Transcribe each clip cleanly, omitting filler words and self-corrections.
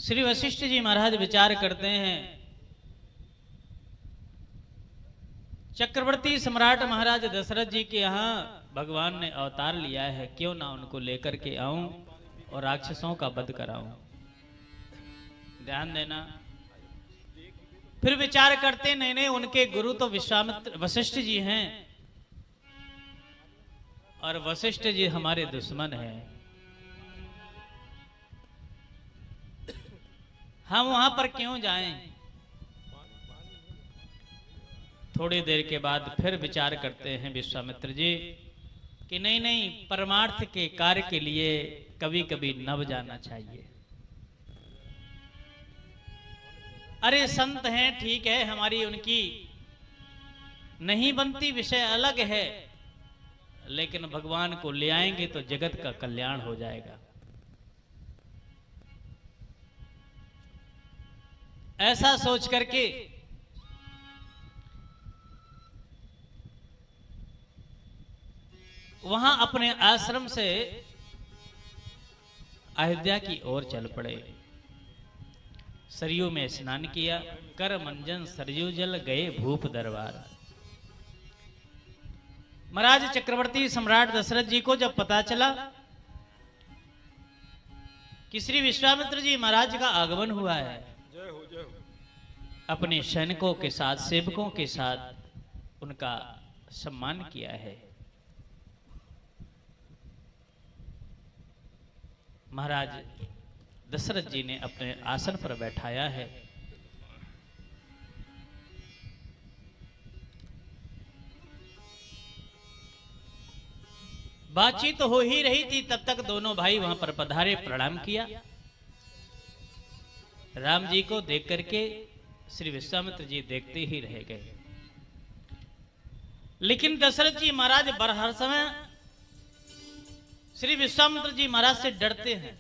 श्री वशिष्ठ जी महाराज विचार करते हैं, चक्रवर्ती सम्राट महाराज दशरथ जी के यहाँ भगवान ने अवतार लिया है, क्यों ना उनको लेकर के आऊं और राक्षसों का वध कराऊं। ध्यान देना। फिर विचार करते, नहीं नहीं, उनके गुरु तो विश्वामित्र वशिष्ठ जी हैं और वशिष्ठ जी हमारे दुश्मन हैं। हम वहां पर क्यों जाएं। थोड़ी देर के बाद फिर विचार करते हैं विश्वामित्र जी कि नहीं नहीं, परमार्थ के कार्य के लिए कभी कभी नभ जाना चाहिए। अरे संत हैं, ठीक है, हमारी उनकी नहीं बनती, विषय अलग है, लेकिन भगवान को ले आएंगे तो जगत का कल्याण हो जाएगा। ऐसा सोच करके वहां अपने आश्रम से अयोध्या की ओर चल पड़े। सरयू में स्नान किया, कर मंजन सरयू जल गए भूप दरबार। महाराज चक्रवर्ती सम्राट दशरथ जी को जब पता चला कि श्री विश्वामित्र जी महाराज का आगमन हुआ है, अपने सैनिकों के साथ, सेवकों के साथ उनका सम्मान किया है। महाराज दशरथ जी ने अपने आसन पर बैठाया है। बातचीत तो हो ही रही थी, तब तक दोनों भाई वहां पर पधारे, प्रणाम किया। राम जी को देख करके श्री विश्वामित्र जी देखते ही रह गए। लेकिन दशरथ जी महाराज हर समय श्री विश्वामित्र जी महाराज से डरते हैं,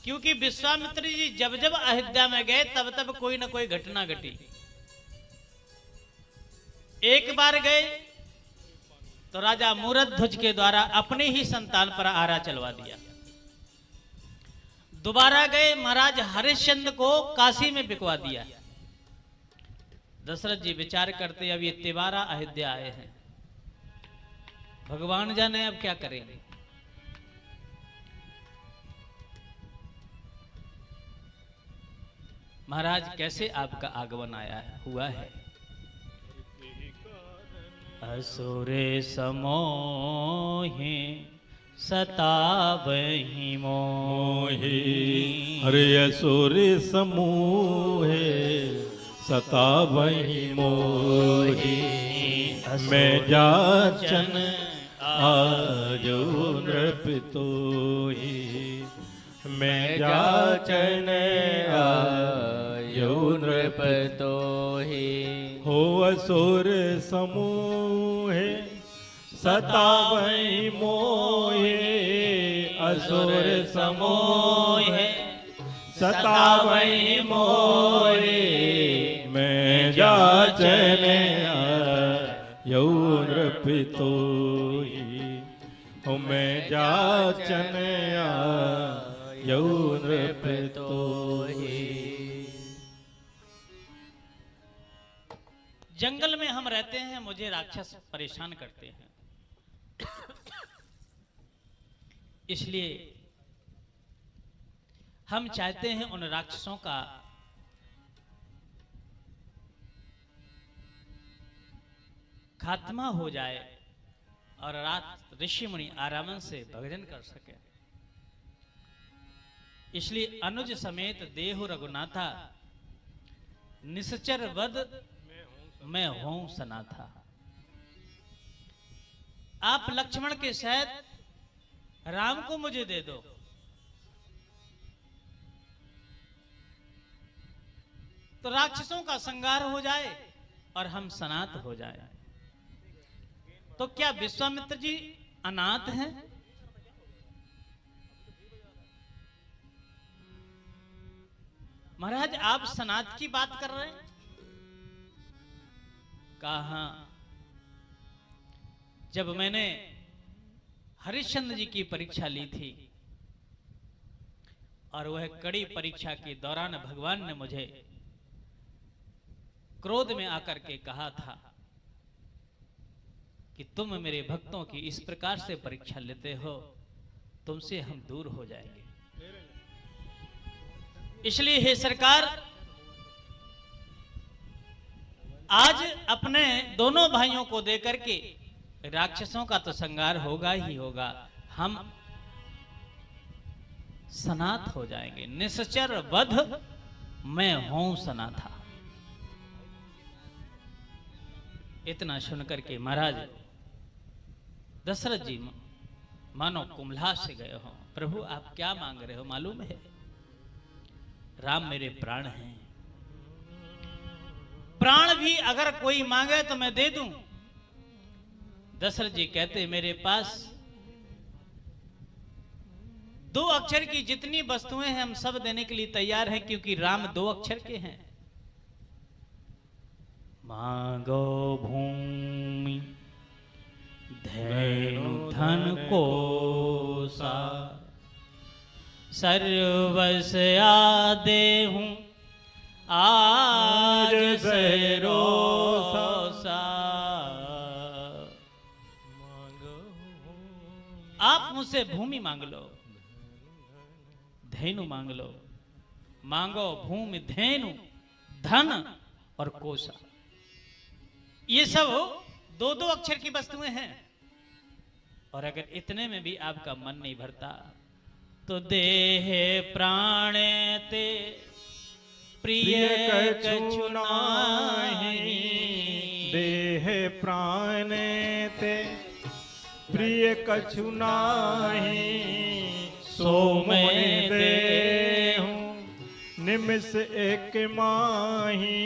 क्योंकि विश्वामित्र जी जब जब अयोध्या में गए तब तब कोई ना कोई घटना घटी। एक बार गए तो राजा मूरध्वज के द्वारा अपने ही संतान पर आरा चलवा दिया। दोबारा गए, महाराज हरिश्चंद्र को काशी में बिकवा दिया। दशरथ जी विचार करते, अब ये तिवारा अयोध्या आए हैं, भगवान जाने अब क्या करेंगे। महाराज कैसे आपका आगमन हुआ है। असुरे समोहि सतावहि मोहि। अरे असुरे समूहे सतावहि मोहि। मैं जाचन आयो नृपतोहि। मैं जाचन आयो नृपतोहि। हो असुर समूहे सतावहि मोहे। असुर समूहे सतावहि मोहे। मैं जाचन आयो नृपतोहि। हो मैं जाचन आयो नृपतोहि। जंगल में हम रहते हैं, मुझे राक्षस परेशान करते हैं, इसलिए हम चाहते हैं उन राक्षसों का खात्मा हो जाए और रात ऋषि मुनि आराम से भजन कर सके। इसलिए अनुज समेत देहु रघुनाथा। निश्चर वद मैं हूं सनाथा। आप लक्ष्मण के सहित राम को मुझे दे दो, तो राक्षसों का संहार हो जाए और हम सनात हो जाए। तो क्या विश्वामित्र जी अनाथ हैं? महाराज आप सनात की बात कर रहे हैं? कहा, जब मैंने हरिश्चंद्र जी की परीक्षा ली थी और वह कड़ी परीक्षा के दौरान भगवान ने मुझे क्रोध में आकर के कहा था कि तुम मेरे भक्तों की इस प्रकार से परीक्षा लेते हो, तुमसे हम दूर हो जाएंगे। इसलिए हे सरकार, आज अपने दोनों भाइयों को देकर के राक्षसों का तो संहार होगा ही होगा, हम सनाथ हो जाएंगे। निश्चर वध मैं हूं सनाथा। इतना सुनकर के महाराज दशरथ जी मानो कुंभला से गए हो। प्रभु आप क्या मांग रहे हो मालूम है? राम मेरे प्राण हैं, प्राण भी अगर कोई मांगे तो मैं दे दूं। दशरथ जी कहते मेरे पास 2 अक्षर की जितनी वस्तुएं हैं हम सब देने के लिए तैयार हैं, क्योंकि राम 2 अक्षर के हैं। मांगो भूमि धैनु धन कोसा, सर्वस आदेहूं आज से रोसा। आप मुझसे भूमि मांग लो, धेनु मांग लो। मांगो भूमि, धेनु, धन और कोसा। ये सब 2-2 अक्षर की वस्तुएं हैं। और अगर इतने में भी आपका मन नहीं भरता तो देह प्राण ते प्रिय कछु नाहि। देह प्राण ते प्रिय कछु नाहि, सो मैं देहूं निमिष एक माही।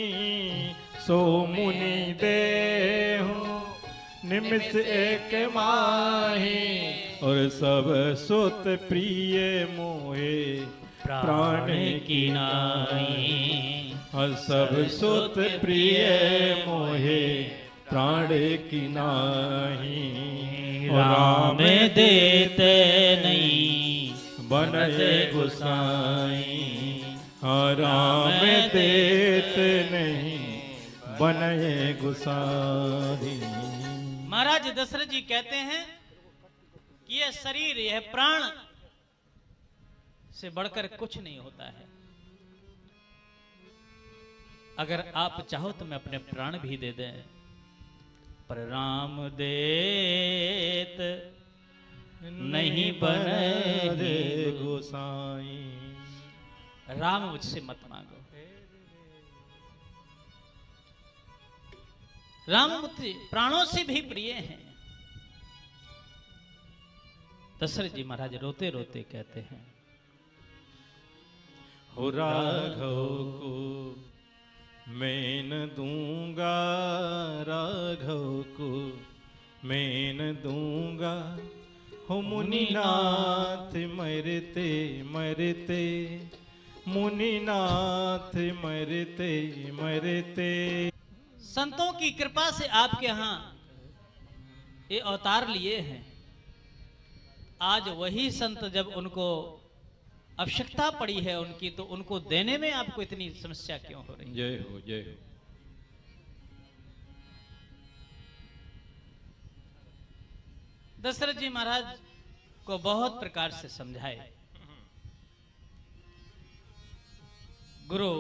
सो मुनि देहूं निमिष एक माही, और सब सुत प्रिय मोहे प्राण की नाई। और सब सुत प्रिय मोहे प्राण की नाई। राम देते नहीं बनते गुसाई। राम देत नहीं बनए गुसाई। महाराज दशरथ जी कहते हैं कि यह शरीर, यह प्राण से बढ़कर कुछ नहीं होता है। अगर आप चाहो तो मैं अपने प्राण भी दे दें, पर राम देत नहीं बने गोसाई। राम मुझसे मत मांगो। राम मुझसे प्राणों से भी प्रिय हैं। दशरथ जी महाराज रोते रोते कहते हैं, हो राघव को मैं न दूंगा, राघव को मैं न दूंगा। हो मुनिनाथ मरते मरते, मुनिनाथ मरते मरते। संतों की कृपा से आपके यहां ये अवतार लिए हैं। आज वही संत जब उनको आवश्यकता पड़ी है उनकी, तो उनको देने में आपको इतनी समस्या क्यों हो रही है? जय हो जय हो। दशरथ जी महाराज को बहुत प्रकार से समझाए। गुरु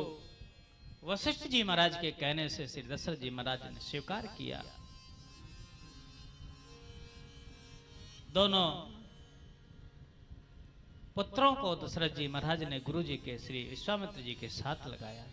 वशिष्ठ जी महाराज के कहने से श्री दशरथ जी महाराज ने स्वीकार किया। दोनों पुत्रों को दशरथ जी महाराज ने गुरु जी के श्री विश्वामित्र जी के साथ लगाया।